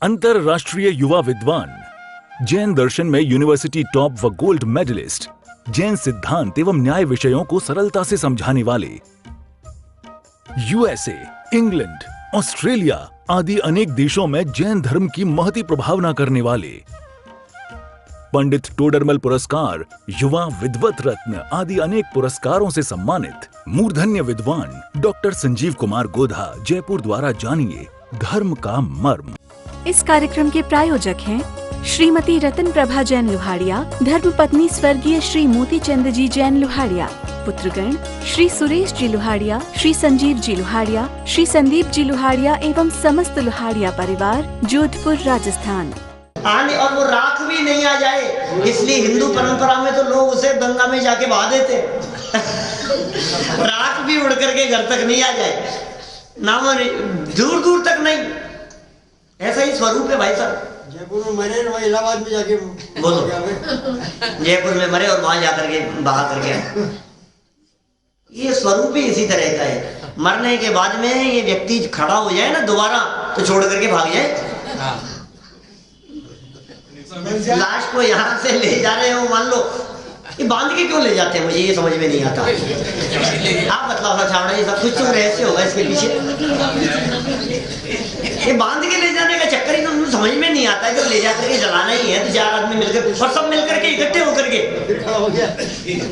अंतरराष्ट्रीय युवा विद्वान, जैन दर्शन में यूनिवर्सिटी टॉप व गोल्ड मेडलिस्ट, जैन सिद्धांत एवं न्याय विषयों को सरलता से समझाने वाले, यूएसए, इंग्लैंड, ऑस्ट्रेलिया आदि अनेक देशों में जैन धर्म की महती प्रभावना करने वाले, पंडित टोडरमल पुरस्कार, युवा विद्वत रत्न आदि अनेक पुरस्कारों से सम्मानित मूर्धन्य विद्वान डॉक्टर संजीव कुमार गोधा, जयपुर द्वारा जानिए धर्म का मर्म। इस कार्यक्रम के प्रायोजक हैं श्रीमती रतन प्रभा जैन लुहाड़िया, धर्मपत्नी स्वर्गीय श्री मोती चंद जी जैन लुहाड़िया, पुत्रगण श्री सुरेश जी लुहाड़िया, श्री संजीव जी लुहाड़िया, श्री संदीप जी लुहाड़िया एवं समस्त लुहाड़िया परिवार, जोधपुर, राजस्थान। आने और वो राख भी नहीं आ जाए, इसलिए हिंदू परंपरा में तो लोग उसे गंगा में जाके बहा देते राख भी उड़ करके घर तक नहीं आ जाए, नाम दूर दूर तक नहीं। ऐसा ही स्वरूप है भाई साहब। जयपुर में मरे और इलाहाबाद में जाके बोलो, जयपुर में मरे और वहां जाकर के बहा करके आए। ये स्वरूप ही इसी तरह का है। मरने के बाद में ये व्यक्ति खड़ा हो जाए ना दोबारा तो छोड़ करके भाग जाए। लाश को यहाँ से ले जा रहे हो, मान लो ये बांध के क्यों ले जाते हैं, मुझे ये समझ में नहीं आता। आप बतलाओ छावड़ा, ये सब कुछ तो रहस्य होगा इसके पीछे। ये बांध के ले जाने का चक्कर ही तो समझ में नहीं आता है। जब ले जाकर के जलाना ही है तो 4 आदमी मिलकर और सब मिलकर के इकट्ठे होकर के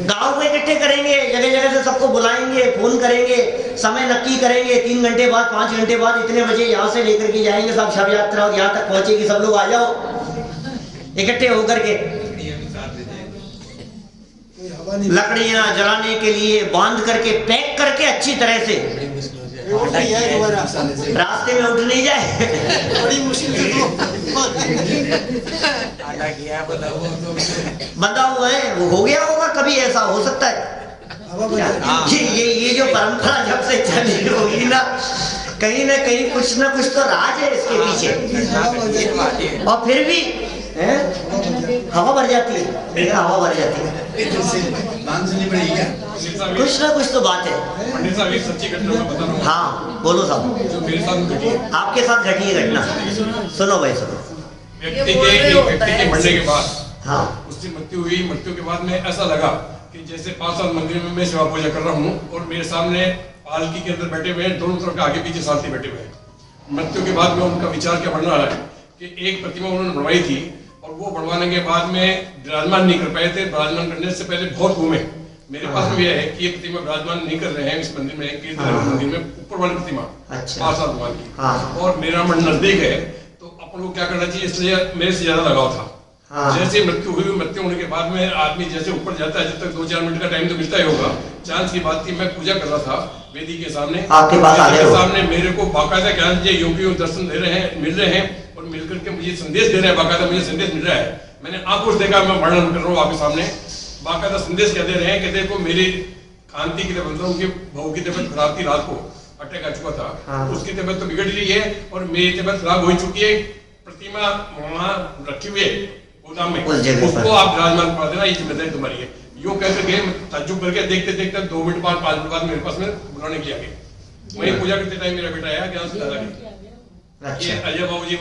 गाँव को इकट्ठे करेंगे, जगह जगह से सबको बुलाएंगे, फोन करेंगे, समय नक्की करेंगे, 3 घंटे बाद 5 घंटे बाद इतने बजे यहाँ से लेकर के जाएंगे, सब शव यात्रा और यहाँ तक पहुंचेगी, सब लोग आ जाओ इकट्ठे होकर के। लकड़ियां जलाने के लिए बांध करके पैक करके अच्छी तरह से, रास्ते में उठ नहीं जाए बड़ी मुश्किल से बंधा हुआ है, वो हो गया होगा, कभी ऐसा हो सकता है। ये जो परंपरा जब से चली होगी ना कहीं कुछ ना कुछ तो राज है इसके पीछे। और फिर भी हवा भर जाती है, हवा भर जाती है, कुछ ना कुछ तो बात है। पंडित साहब एक सच्ची घटना मैं बता रहा हूँ। हाँ बोलो साहब। जो मेरे साथ घटी है, आपके साथ घटी है घटना, सुनो भाई सुनो। व्यक्ति के मरने के बाद, हाँ, उसकी मृत्यु हुई। मृत्यु के बाद में ऐसा लगा कि जैसे 5 साल मंदिर में मैं सेवा पूजा कर रहा हूँ और मेरे सामने पालकी के अंदर बैठे हुए हैं, दोनों तरफ आगे पीछे साथी बैठे हुए हैं। मृत्यु के बाद में उनका विचार क्या बनना है कि एक प्रतिमा उन्होंने बनवाई थी और वो बनवाने के बाद में विराजमान नहीं कर पाए थे। विराजमान करने से पहले बहुत घूमे। मेरे पास में यह है कि ये प्रतिमा विराजमान नहीं कर रहे हैं इस मंदिर में, मंदिर में ऊपर वाली प्रतिमा 5 साल भगवान की, और मेरा मन नजदीक है तो अपन को क्या करना चाहिए, इसलिए मेरे से ज्यादा लगाव था। जैसे मृत्यु हुई, मृत्यु होने के बाद में आदमी जैसे ऊपर जाता है, जब तक 2-4 मिनट का टाइम तो मिलता ही होगा। चांस की बात थी, मैं पूजा कर रहा था वेदी के सामने, आपके पास सामने मेरे को बाकायदा ज्ञान जी योगी दर्शन दे रहे हैं, मिल रहे हैं और मिलकर के मुझे संदेश दे रहे हैं, बाकायदा मुझे संदेश मिल रहा है। मैंने आंखों से देखा, मैं वर्णन कर रहा हूँ आपके सामने। बाकायदा संदेश क्या दे रहे हैं कि देखो मेरी कांति की तबीयत, उनकी बहू की तबीयत खराब थी, रात को अटैक आ चुका था, उसकी तबीयत तो बिगड़ रही है और मेरी तबीयत खराब हो चुकी है। प्रतिमा वहाँ रखी हुई है गोदाम में, उसको आप विराजमान करा देना, ये जिम्मेदारी तुम्हारी है। यूं कहकर के ताज्जुब करके देखते देखते 2 मिनट बाद 5 मिनट बाद मेरे पास में बुलाने की आ गई। वही पूजा करते टाइम मेरा बेटा आया, ज्ञान से दादा ये अजय बाबू जी,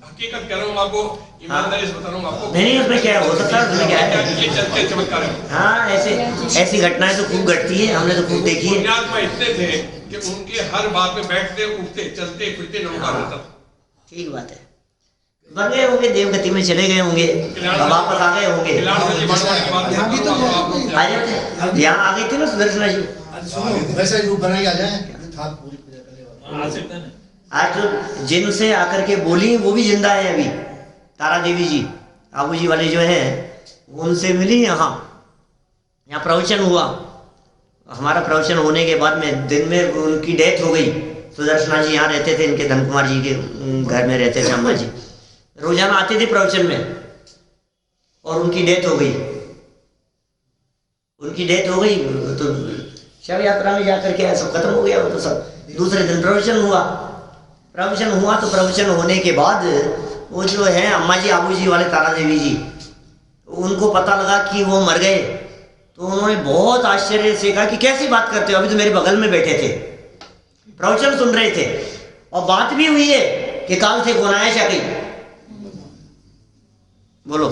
हकीकत कह रहा हूँ आपको, ईमानदारी से बता रहा हूँ आपको। नहीं उसमें क्या हो सकता है, उसमें क्या है, ये चलते चमत्कार है। हाँ ऐसी घटनाएं तो खूब घटती है, हमने तो खूब देखी है। पुण्यात्मा इतने थे कि उनके हर बात में बैठते उठते चलते फिरते नमस्कार रहता था। ठीक बात है। बन गए होंगे, देवगति में चले गए होंगे, वापस आ गए होंगे। यहाँ आ गई थी ना सुदर्शना जी, वैसे रूप बनाई आ जाए। आज तो जिनसे आकर के बोली वो भी जिंदा है अभी, तारा देवी जी, आबू जी वाले जो हैं उनसे मिली। यहाँ प्रवचन हुआ, हमारा प्रवचन होने के बाद में दिन में उनकी डेथ हो गई। सुदर्शना जी यहाँ रहते थे, इनके धन कुमार जी के घर में रहते थे, अम्मा जी रोजाना आते थे प्रवचन में, और उनकी डेथ हो गई। तो शव यात्रा में जाकर के सब खत्म हो गया। वो तो सब दूसरे दिन प्रवचन हुआ तो प्रवचन होने के बाद वो जो है अम्मा जी, आबू जी वाले तारा देवी जी, उनको पता लगा कि वो मर गए। तो उन्होंने बहुत आश्चर्य से कहा कि कैसी बात करते हो, अभी तो मेरे बगल में बैठे थे, प्रवचन सुन रहे थे, और बात भी हुई है कि काल से कौन आया शाकी बोलो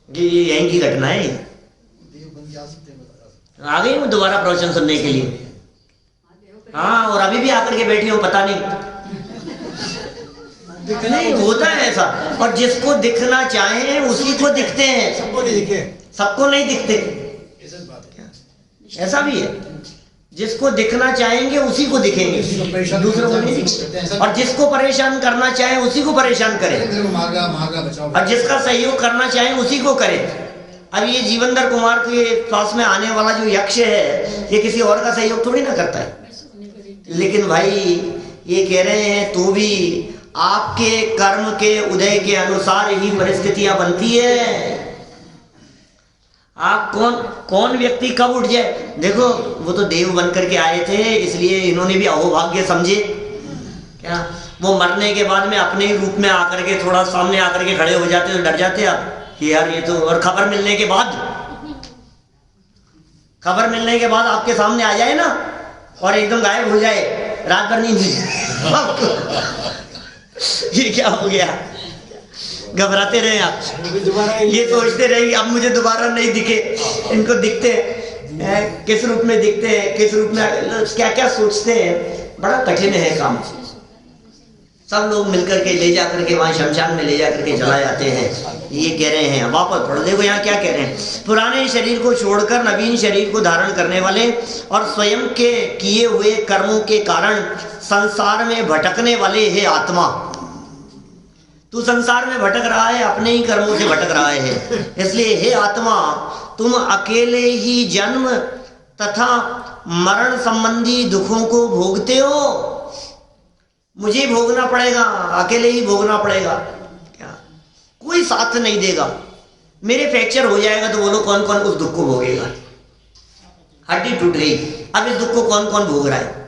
कि यहीं की घटना है। देवबंदी आ सकते हैं, बता आ गई हूँ दोबारा प्रवचन सुनने के लिए। हाँ, और अभी भी आकर के बैठी हूँ, पता नहीं नहीं होता है ऐसा। और जिसको दिखना चाहे उसी को दिखते हैं, सबको नहीं दिखे, सबको नहीं दिखते। ऐसा बात है। ऐसा भी है, जिसको दिखना चाहेंगे उसी को दिखेंगे, दूसरों को नहीं दिखेंगे। और जिसको परेशान करना चाहे उसी को परेशान करें, मेरे को मांगा बचाओ, और जिसका सहयोग करना चाहे उसी को करें। अब ये जीवनधर कुमार के पास में आने वाला जो यक्ष है, ये किसी और का सहयोग थोड़ी ना करता है। लेकिन भाई ये कह रहे हैं तो भी आपके कर्म के उदय के अनुसार ही परिस्थितियां बनती है। आप कौन व्यक्ति कब उठ जाए। देखो वो तो देव बन करके आए थे, इसलिए इन्होंने भी अहोभाग्य समझे क्या। वो मरने के बाद में अपने ही रूप में आकर के थोड़ा सामने आकर के खड़े हो जाते तो डर जाते आप कि यार ये तो। और खबर मिलने के बाद आपके सामने आ जाए ना और एकदम गायब हो जाए, रात भर नींद ये क्या हो गया, घबराते रहे आप, ये सोचते रहे कि अब मुझे दोबारा नहीं दिखे। इनको दिखते हैं किस रूप में दिखते हैं, किस रूप में क्या क्या सोचते हैं, बड़ा कठिन है काम। सब लोग मिलकर के ले जाकर के वहां शमशान में ले जाकर के जला जाते हैं। ये कह रहे हैं, वापस पढ़ो, देखो यहाँ क्या कह रहे हैं। पुराने शरीर को छोड़कर नवीन शरीर को धारण करने वाले और स्वयं के किए हुए कर्मों के कारण संसार में भटकने वाले हे आत्मा। तू संसार में भटक रहा है, अपने ही कर्मों से भटक रहा है। इसलिए हे आत्मा, तुम अकेले ही जन्म तथा मरण संबंधी दुखों को भोगते हो। मुझे भोगना पड़ेगा, अकेले ही भोगना पड़ेगा, क्या कोई साथ नहीं देगा। मेरे फ्रैक्चर हो जाएगा तो बोलो कौन कौन उस दुख को भोगेगा। हड्डी टूट गई, अब इस दुख को कौन कौन भोग रहा है।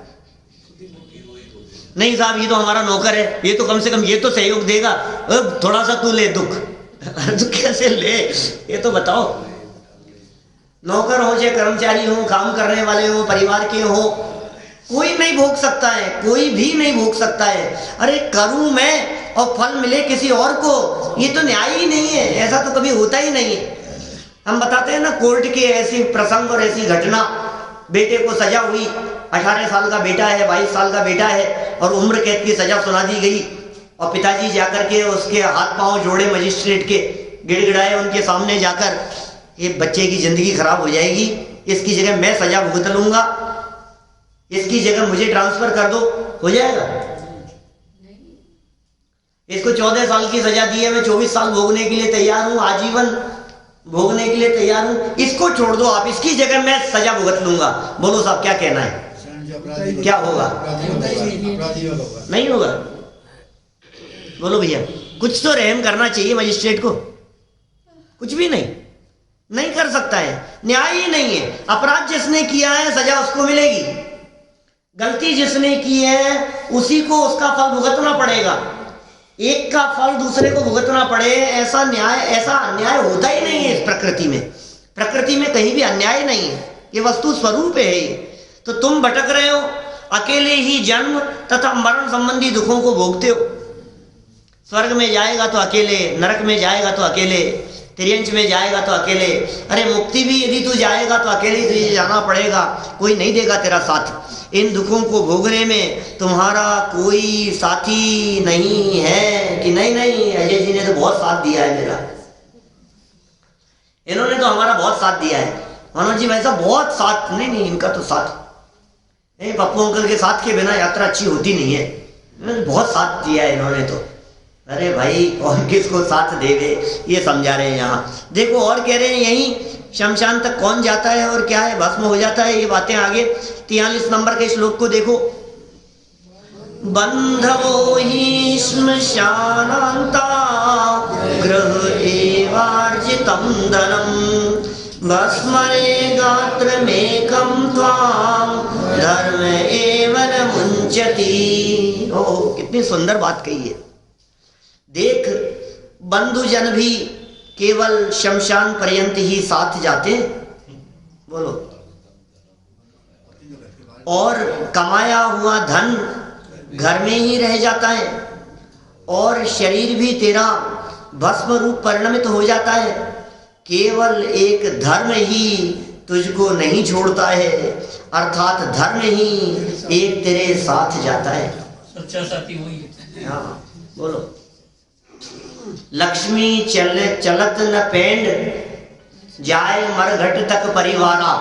नहीं साहब ये तो हमारा नौकर है, ये तो कम से कम ये तो सहयोग देगा, अब थोड़ा सा तू ले दुख। तो कैसे ले, ये तो बताओ। नौकर हो चाहे कर्मचारी हो, काम करने वाले हो, परिवार के हो, कोई नहीं भोग सकता है, कोई भी नहीं भोग सकता है। अरे करूं मैं और फल मिले किसी और को, ये तो न्याय ही नहीं है, ऐसा तो कभी होता ही नहीं है। हम बताते हैं ना कोर्ट के ऐसी प्रसंग और ऐसी घटना, बेटे को सजा हुई, 18 साल का बेटा है, 22 साल का बेटा है, और उम्र कैद की सजा सुना दी गई। और पिताजी जाकर के उसके हाथ पांव जोड़े मजिस्ट्रेट के, गिड़गिड़ाए उनके सामने जाकर, ये बच्चे की जिंदगी खराब हो जाएगी, इसकी जगह मैं सजा भुगत लूंगा, इसकी जगह मुझे ट्रांसफर कर दो, हो जाएगा। इसको 14 साल की सजा दी है, मैं 24 साल भोगने के लिए तैयार हूं, आजीवन भोगने के लिए तैयार हूं, इसको छोड़ दो आप, इसकी जगह मैं सजा भुगत लूंगा। बोलो साहब क्या कहना है, क्या होगा? नहीं होगा। बोलो भैया, कुछ तो रहम करना चाहिए मजिस्ट्रेट को, कुछ भी नहीं कर सकता है, न्याय ही नहीं है। अपराध जिसने किया है सजा उसको मिलेगी, गलती जिसने की है उसी को उसका फल भुगतना पड़ेगा। एक का फल दूसरे को भुगतना पड़े, ऐसा अन्याय होता ही नहीं है इस प्रकृति में। प्रकृति में कहीं भी अन्याय नहीं है, ये वस्तु स्वरूप है ये। तो तुम भटक रहे हो, अकेले ही जन्म तथा मरण संबंधी दुखों को भोगते हो। स्वर्ग में जाएगा तो अकेले, नरक में जाएगा तो अकेले, त्रियंच में जाएगा तो अकेले। अरे मुक्ति भी यदि तू जाएगा तो अकेले तुझे जाना पड़ेगा, कोई नहीं देगा तेरा साथ। इन दुखों को भोगने में तुम्हारा कोई साथी नहीं है कि नहीं, अजय जी ने तो बहुत साथ दिया है मेरा, इन्होंने तो हमारा बहुत साथ दिया है, मनोज जी वैसा बहुत साथ नहीं, इनका तो साथ नहीं। पप्पू अंकल के साथ के बिना यात्रा अच्छी होती नहीं है, बहुत साथ दिया है इन्होंने तो। अरे भाई कौन किसको साथ देवे, ये समझा रहे हैं यहाँ। देखो और कह रहे हैं यही शमशान तक कौन जाता है और क्या है, भस्म हो जाता है, ये बातें आगे 43 नंबर के श्लोक को देखो। बंधवो ही श्मशानान्ता गृह एवार्जितं धनम भस्मरे गात्रमेकं त्वां धर्म एव न मुञ्चति। ओ कितनी सुंदर बात कही है। देख बंधुजन भी केवल शमशान पर्यंत ही साथ जाते हैं, बोलो, और कमाया हुआ धन घर में ही रह जाता है, और शरीर भी तेरा भस्म रूप परिणमित हो जाता है। केवल एक धर्म ही तुझको नहीं छोड़ता है, अर्थात धर्म ही एक तेरे साथ जाता है। सच्चा साथी वही है। हाँ बोलो। लक्ष्मी चलत न पेंड, जाए मरघट तक परिवारा,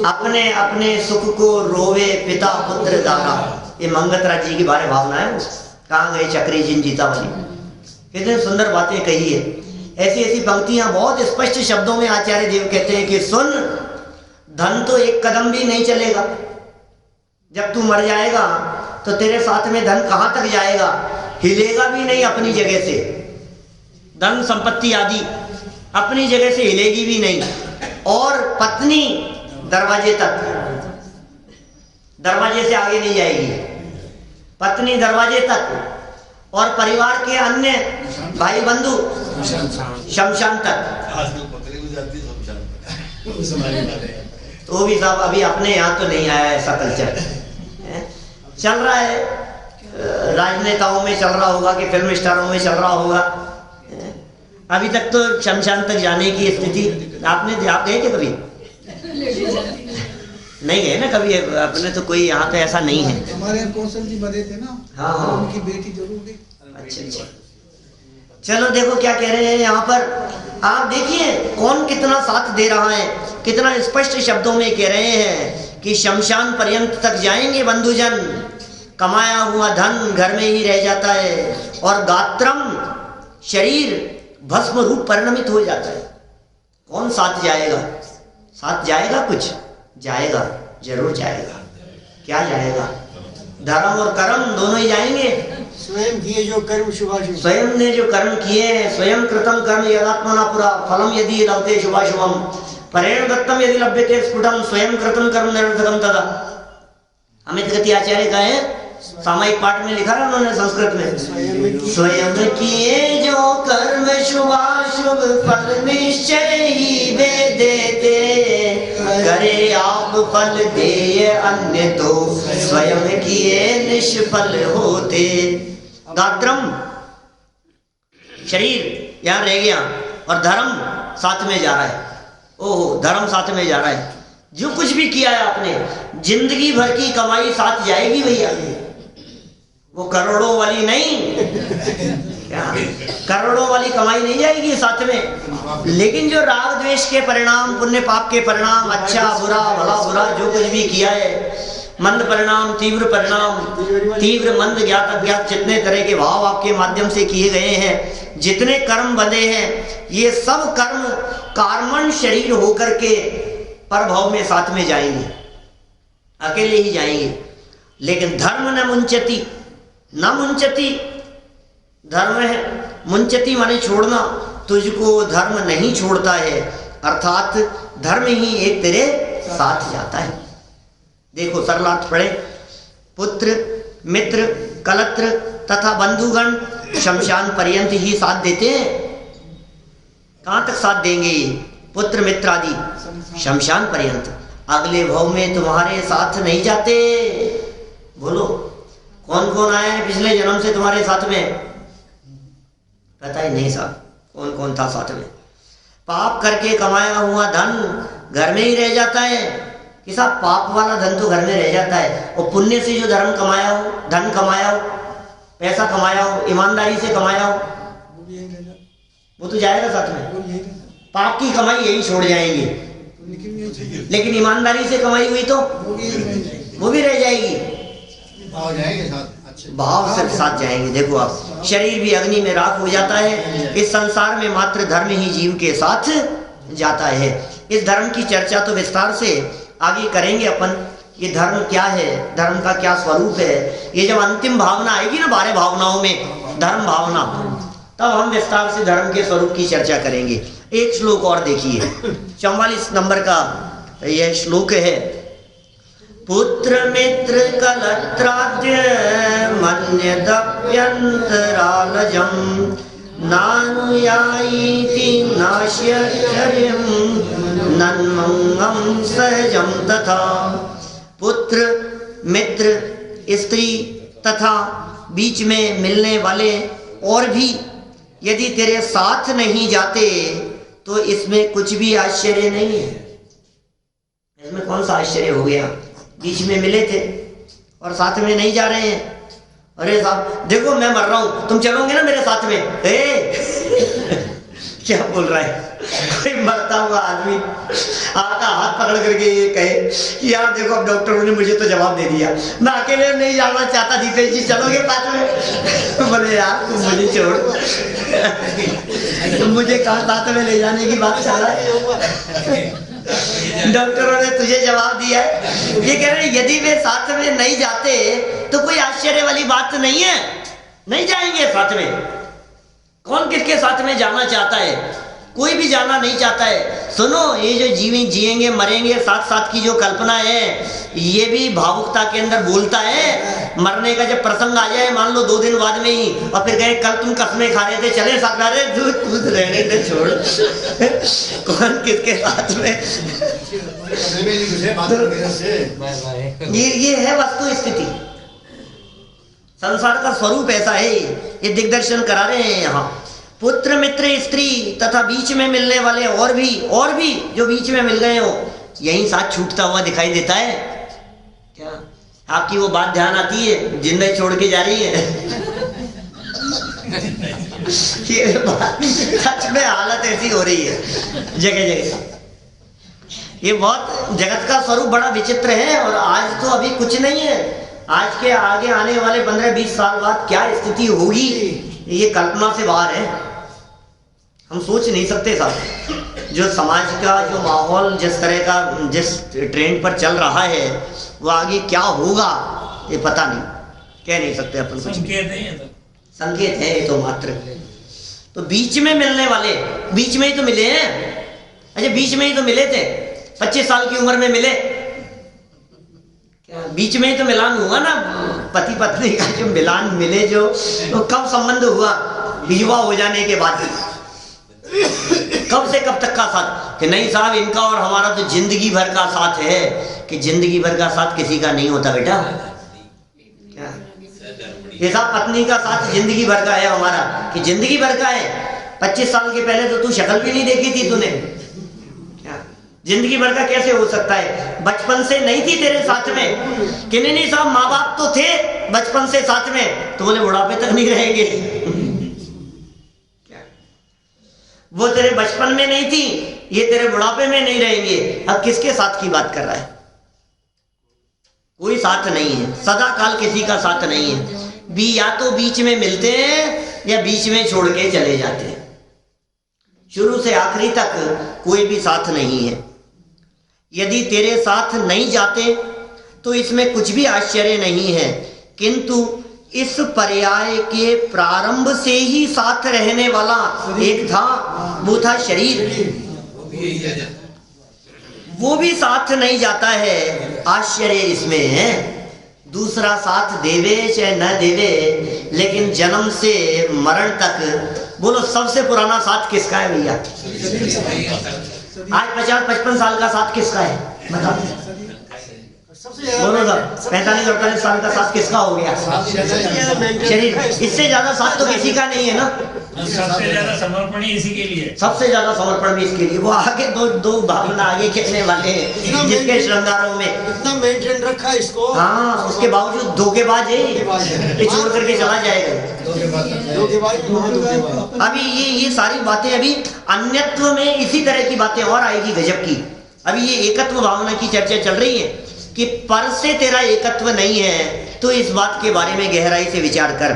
अपने अपने सुख को रोवे पिता पुत्र दारा। ये मंगतराज जी की बारे भावना है। कहाँ गए चक्री जिन जीता वाली, कितने सुंदर बातें कही है। ऐसी ऐसी पंक्तियां बहुत स्पष्ट शब्दों में आचार्य देव कहते हैं कि सुन, धन तो एक कदम भी नहीं चलेगा। जब तू मर जाएगा तो तेरे साथ में धन कहां तक जाएगा, हिलेगा भी नहीं अपनी जगह से। धन संपत्ति आदि अपनी जगह से हिलेगी भी नहीं। और पत्नी दरवाजे तक, दरवाजे से आगे नहीं जाएगी। पत्नी दरवाजे तक, और परिवार के अन्य भाई बंधु शमशान तक। तो भी साहब अभी अपने यहाँ तो नहीं आया ऐसा कल्चर। चल रहा है, राजनेताओं में चल रहा होगा कि फिल्म स्टारों में चल रहा होगा। अभी तक तो शमशान तक जाने की स्थिति आप गए थे कभी? नहीं गए ना कभी अपने, तो कोई यहाँ पे ऐसा नहीं है। हमारे यहाँ कौशल जी बने थे ना। हाँ हाँ, उनकी बेटी जरूर गई। अच्छा। चलो देखो क्या कह रहे हैं यहाँ पर। आप देखिए कौन कितना साथ दे रहा है, कितना स्पष्ट शब्दों में कह रहे हैं कि शमशान पर्यंत तक जाएंगे बंधुजन, कमाया हुआ धन घर में ही रह जाता है, और गात्रम शरीर भस्म रूप परिणमित हो जाता है। कौन साथ जाएगा? साथ जाएगा, कुछ जाएगा, जरूर जाएगा। क्या जाएगा? धर्म और कर्म दोनों ही जाएंगे। स्वयं किए जो कर्म शुभाशुभ, स्वयं ने जो कर्म किए हैं, स्वयं कृतम कर्म यदात्मना पुरा फलम यदि लभते शुभाशुभम परेण दत्तम यदि लभ्यते स्फुटम स्वयं कृतम कर्म निरर्थकम तदा। अमित गति आचार्य का है, सामायिक पाठ में लिखा है उन्होंने संस्कृत में। स्वयं किए जो कर्म शुभाशुभ फल निश्चय ही वे देते, करे आप फल दे अन्य तो स्वयं किए निष्फल होते। गात्रम शरीर यहाँ रह गया, और धर्म साथ में जा रहा है। ओहो, धर्म साथ में जा रहा है। जो कुछ भी किया है आपने, जिंदगी भर की कमाई साथ जाएगी भैया। वो करोड़ों वाली नहीं, क्या करोड़ों वाली कमाई नहीं जाएगी साथ में, लेकिन जो राग द्वेष के परिणाम, पुण्य पाप के परिणाम, अच्छा बुरा भला बुरा जो कुछ भी किया है, मंद परिणाम, तीव्र परिणाम, तीव्र मंद ज्ञात अज्ञात, जितने तरह के भाव आपके माध्यम से किए गए हैं, जितने कर्म बंधे हैं, ये सब कर्म कार्मण शरीर होकर के परभव में साथ में जाएंगे, अकेले ही जाएंगे। लेकिन धर्म न मुंचती, न मुंचती धर्म है, मुंचती माने छोड़ना, तुझको धर्म नहीं छोड़ता है, अर्थात धर्म ही एक तेरे साथ जाता है। देखो सरलार्थ पढ़े। पुत्र मित्र कलत्र तथा बंधुगण शमशान पर्यंत ही साथ देते हैं। कहां तक साथ देंगे ये पुत्र मित्र आदि? शमशान पर्यंत। अगले भव में तुम्हारे साथ नहीं जाते। बोलो कौन कौन आया है पिछले जन्म से तुम्हारे साथ में? पता ही नहीं साहब कौन कौन था साथ में। पाप करके कमाया हुआ धन घर में ही रह जाता है कि साहब पाप वाला धन तो घर में रह जाता है, और पुण्य से जो धर्म कमाया हो, धन कमाया हो, पैसा कमाया हो, ईमानदारी से कमाया हो, वो तो जाएगा साथ में। पाप की कमाई यही छोड़ जाएंगे, लेकिन ईमानदारी से कमाई हुई तो वो भी रह जाएगी, भाव जाएंगे साथ, भाव से साथ जाएंगे। देखो आप, शरीर भी अग्नि में राख हो जाता है। इस संसार में मात्र धर्म ही जीव के साथ जाता है। इस धर्म की चर्चा तो विस्तार से आगे करेंगे अपन। ये धर्म क्या है, धर्म का क्या स्वरूप है, ये जब अंतिम भावना आएगी ना 12 भावनाओं में धर्म भावना, तब हम विस्तार से धर्म के स्वरूप की चर्चा करेंगे। एक श्लोक और देखिए, 44 नंबर का यह श्लोक है। पुत्र मित्र कलत्राद्य मन्यदप्यन्तरालजम् नानुयायीति नाश्यचर्यं नन्मंगं सहजं तथा। पुत्र मित्र स्त्री तथा बीच में मिलने वाले और भी यदि तेरे साथ नहीं जाते तो इसमें कुछ भी आश्चर्य नहीं है। इसमें कौन सा आश्चर्य हो गया? बीच में मिले थे और साथ में नहीं जा रहे हैं। अरे साहब देखो मैं मर रहा हूं, तुम चलोगे ना मेरे साथ में? क्या बोल रहा है? कोई मरता हुआ आदमी आपका हाथ पकड़ करके ये कहे कि यार देखो अब डॉक्टरों ने मुझे तो जवाब दे दिया, मैं अकेले नहीं जाना चाहता, दीपेश जी चलोगे साथ में? बोले यार तुम मुझे छोड़, तुम मुझे कहाँ साथ में ले जाने की बात कर रहा है? डॉक्टरों ने तुझे जवाब दिया है। ये कह रहे हैं यदि वे साथ में नहीं जाते तो कोई आश्चर्य वाली बात नहीं है, नहीं जाएंगे साथ में। कौन किसके साथ में जाना चाहता है? कोई भी जाना नहीं चाहता है। सुनो, ये जो जिएंगे मरेंगे साथ साथ की जो कल्पना है ये भी भावुकता के अंदर बोलता है। मरने का जब प्रसंग आ जाए, मान लो 2 दिन बाद में ही, और फिर कहे कल तुम कसमें खा रहे थे, चले साथ में, अरे दूध रहने दे, छोड़। कौन किसके साथ में? ये है वस्तु स्थिति। संसार का स्वरूप ऐसा है, ये दिग्दर्शन करा रहे हैं यहाँ। पुत्र मित्र स्त्री तथा बीच में मिलने वाले और भी जो बीच में मिल गए हो, यही साथ छूटता हुआ दिखाई देता है। क्या आपकी वो बात ध्यान आती है? जिंदगी छोड़ के जा रही है। ये बात सच में हालत ऐसी हो रही है जगह जगह। ये बहुत जगत का स्वरूप बड़ा विचित्र है। और आज तो अभी कुछ नहीं है, आज के आगे आने वाले 15-20 साल बाद क्या स्थिति होगी ये कल्पना से बाहर है। हम सोच नहीं सकते साहब। जो समाज का जो माहौल जिस तरह का जिस ट्रेंड पर चल रहा है वो आगे क्या होगा ये पता नहीं, कह नहीं सकते अपन। संकेत है ये तो मात्र। तो बीच में मिलने वाले बीच में ही तो मिले हैं। अच्छा बीच में ही तो मिले थे, 25 साल की उम्र में मिले, क्या बीच में ही तो मिलान हुआ ना? पति पत्नी का जो मिलान मिले जो, तो कब संबंध हुआ? विवाह हो जाने के बाद। कब से कब तक का साथ? कि नहीं साहब इनका और हमारा तो जिंदगी भर का साथ है। कि जिंदगी भर का साथ किसी का नहीं होता बेटा। क्या ये साहब पत्नी का साथ जिंदगी भर का है हमारा? कि जिंदगी भर का है? 25 साल के पहले तो तू शक्ल भी नहीं देखी थी तूने। क्या जिंदगी भर का कैसे हो सकता है? बचपन से नहीं थी तेरे साथ में? कि नहीं साहब माँ बाप तो थे बचपन से साथ में, तो बोले बुढ़ापे तक नहीं रहेंगे। वो तेरे बचपन में नहीं थी, ये तेरे बुढ़ापे में नहीं रहेंगे। अब किसके साथ की बात कर रहा है? कोई साथ नहीं है, सदा काल किसी का साथ नहीं है। या तो बीच में मिलते हैं या बीच में छोड़ के चले जाते हैं। शुरू से आखिरी तक कोई भी साथ नहीं है। यदि तेरे साथ नहीं जाते तो इसमें कुछ भी आश्चर्य नहीं है, किंतु इस पर्याय के प्रारंभ से ही साथ रहने वाला एक था, वो था शरीर। वो भी साथ नहीं जाता है। आश्चर्य इसमें है, दूसरा साथ देवे चाहे न देवे, लेकिन जन्म से मरण तक। बोलो सबसे पुराना साथ किसका है भैया? आज 50-55 साल का साथ किसका है? बताओ बोलो साहब। 45-48 साल का साथ किसका हो गया? शरीर। इससे ज्यादा साथ तो किसी का नहीं है ना। सबसे ज्यादा समर्पण ही इसी के लिए। सबसे ज्यादा समर्पण भी इसके लिए। वो आगे दो भावना आगे खींचने वाले हैं जिसके श्रृंगारों में इतना मेंटेन रखा है इसको। हाँ, उसके बावजूद धोखेबाज है, ये छोड़ करके चला जाएगा। अभी ये सारी बातें अभी अन्यत्व में इसी तरह की बातें और आएगी गजब की। अभी ये एकत्व भावना की चर्चा चल रही है कि पर से तेरा एकत्व नहीं है, तो इस बात के बारे में गहराई से विचार कर।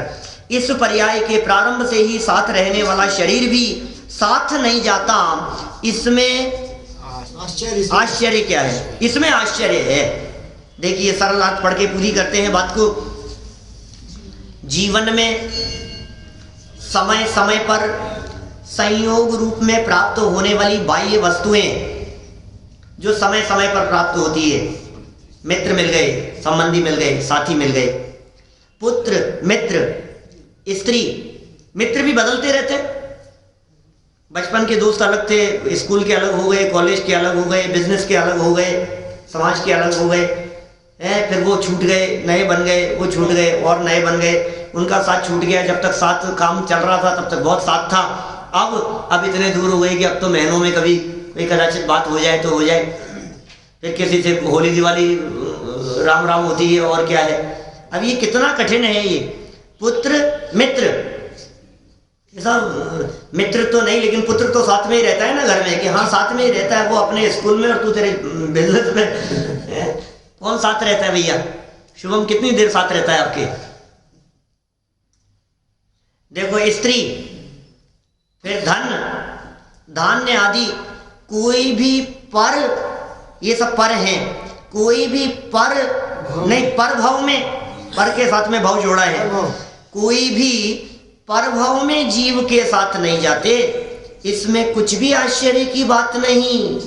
इस पर्याय के प्रारंभ से ही साथ रहने वाला शरीर भी साथ नहीं जाता। इसमें आश्चर्य क्या है? इसमें आश्चर्य है। देखिए सरल अर्थ पढ़ के पूरी करते हैं बात को। जीवन में समय समय पर संयोग रूप में प्राप्त होने वाली बाह्य वस्तुएं जो समय समय पर प्राप्त होती है, मित्र मिल गए, संबंधी मिल गए, साथी मिल गए, पुत्र मित्र स्त्री मित्र भी बदलते रहते। बचपन के दोस्त अलग थे, स्कूल के अलग हो गए, कॉलेज के अलग हो गए, बिजनेस के अलग हो गए, समाज के अलग हो गए, फिर वो छूट गए, नए बन गए, वो छूट गए और नए बन गए। उनका साथ छूट गया। जब तक साथ काम चल रहा था तब तक बहुत साथ था। अब इतने दूर हो गए कि अब तो महीनों में कभी कोई कदाचित बात हो जाए तो हो जाए, फिर किसी से होली दिवाली राम राम होती है और क्या है। अब ये कितना कठिन है ये पुत्र मित्र, ऐसा मित्र तो नहीं लेकिन पुत्र तो साथ में ही रहता है ना घर में, कि हाँ साथ में ही रहता है, वो अपने स्कूल में और तू तेरे बिजनेस में। कौन साथ रहता है भैया? शुभम कितनी देर साथ रहता है आपके? देखो स्त्री, फिर धन, धान्य आदि, कोई भी पर, ये सब पर हैं, कोई भी पर नहीं, पर भाव में, पर के साथ में भाव जोड़ा है, कोई भी पर भाव में जीव के साथ नहीं जाते, इसमें कुछ भी आश्चर्य की बात नहीं।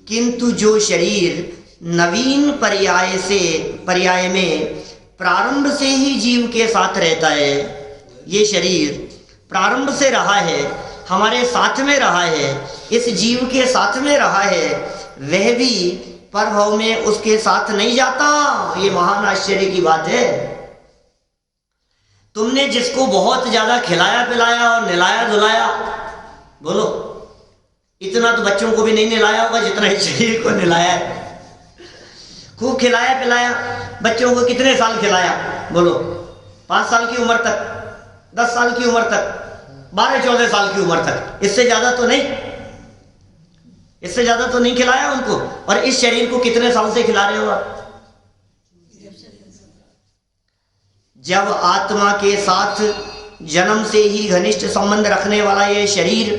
किंतु जो शरीर नवीन पर्याय में प्रारंभ से ही जीव के साथ रहता है, ये शरीर प्रारंभ से रहा है, हमारे साथ में रहा है, इस जीव के साथ में रहा है, वह भी परभाव में उसके साथ नहीं जाता। ये महान आश्चर्य की बात है। तुमने जिसको बहुत ज्यादा खिलाया पिलाया और निलाया धुलाया, बोलो, इतना तो बच्चों को भी नहीं निलाया होगा जितना इस शरीर को निलाया है। खूब खिलाया पिलाया, बच्चों को कितने साल खिलाया? बोलो, 5 साल की उम्र तक, 10 साल की उम्र तक, 12-14 साल की उम्र तक, इससे ज्यादा तो नहीं, इससे ज्यादा तो नहीं खिलाया उनको। और इस शरीर को कितने साल से खिला रहे हो आप? जब आत्मा के साथ जन्म से ही घनिष्ठ संबंध रखने वाला ये शरीर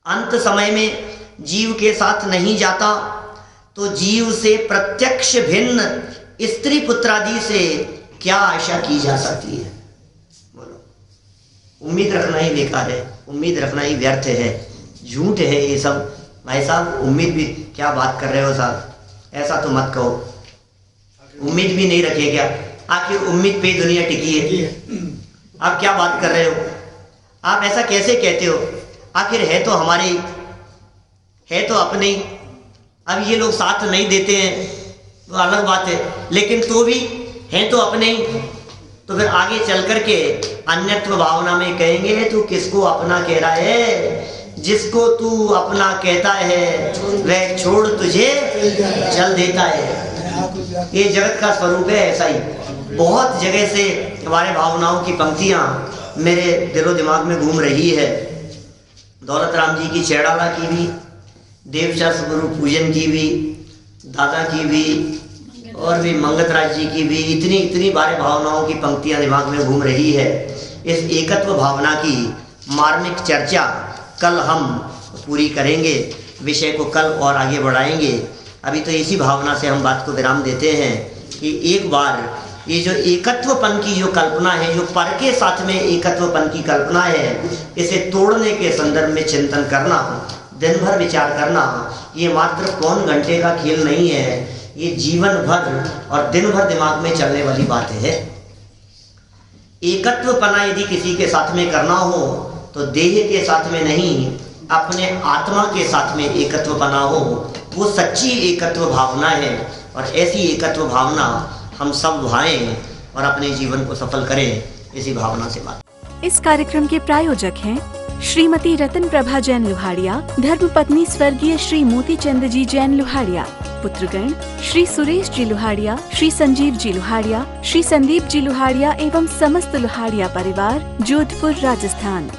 अंत समय में जीव के साथ नहीं जाता, तो जीव से प्रत्यक्ष भिन्न स्त्री पुत्रादि से क्या आशा की जा सकती है? बोलो, उम्मीद रखना ही बेकार है, उम्मीद रखना ही व्यर्थ है, झूठ है ये सब। भाई साहब, उम्मीद भी क्या बात कर रहे हो साहब, ऐसा तो मत कहो। उम्मीद भी नहीं रखे क्या? आखिर उम्मीद पे दुनिया टिकी है। आप क्या बात कर रहे हो? आप ऐसा कैसे कहते हो? आखिर है तो हमारे, है तो अपने। अब ये लोग साथ नहीं देते हैं तो अलग बात है, लेकिन तो भी हैं तो अपने ही। तो फिर आगे चल करके अन्यत्व भावना में कहेंगे तू किसको अपना कह रहा है? जिसको तू अपना कहता है वह छोड़ तुझे चल देता है। ये जगत का स्वरूप है ऐसा ही। बहुत जगह से हमारे भावनाओं की पंक्तियां मेरे दिलो दिमाग में घूम रही है। दौलत राम जी की चेड़ाला की भी, देवचा गुरु पूजन की भी, दादा की भी, और भी मंगत राज जी की भी, इतनी बारे भावनाओं की पंक्तियां दिमाग में घूम रही है। इस एकत्व भावना की मार्मिक चर्चा कल हम पूरी करेंगे, विषय को कल और आगे बढ़ाएंगे। अभी तो इसी भावना से हम बात को विराम देते हैं कि एक बार ये जो एकत्वपन की जो कल्पना है, जो पर के साथ में एकत्वपन की कल्पना है, इसे तोड़ने के संदर्भ में चिंतन करना, दिन भर विचार करना, ये मात्र पौन घंटे का खेल नहीं है, ये जीवन भर और दिन भर दिमाग में चलने वाली बात है। एकत्वपना यदि किसी के साथ में करना हो तो देह के साथ में नहीं, अपने आत्मा के साथ में एकत्वपना हो, वो सच्ची एकत्व भावना है। और ऐसी एकत्व भावना हम सब भाएं और अपने जीवन को सफल करें, इसी भावना से बात। इस कार्यक्रम के प्रायोजक हैं श्रीमती रतन प्रभा जैन लुहाड़िया, धर्मपत्नी स्वर्गीय श्री मोती चंद जी जैन लुहाड़िया, पुत्रगण श्री सुरेश जी लुहाड़िया, श्री संजीव जी लुहाड़िया, श्री संदीप जी लुहाड़िया एवं समस्त लुहाड़िया परिवार, जोधपुर, राजस्थान।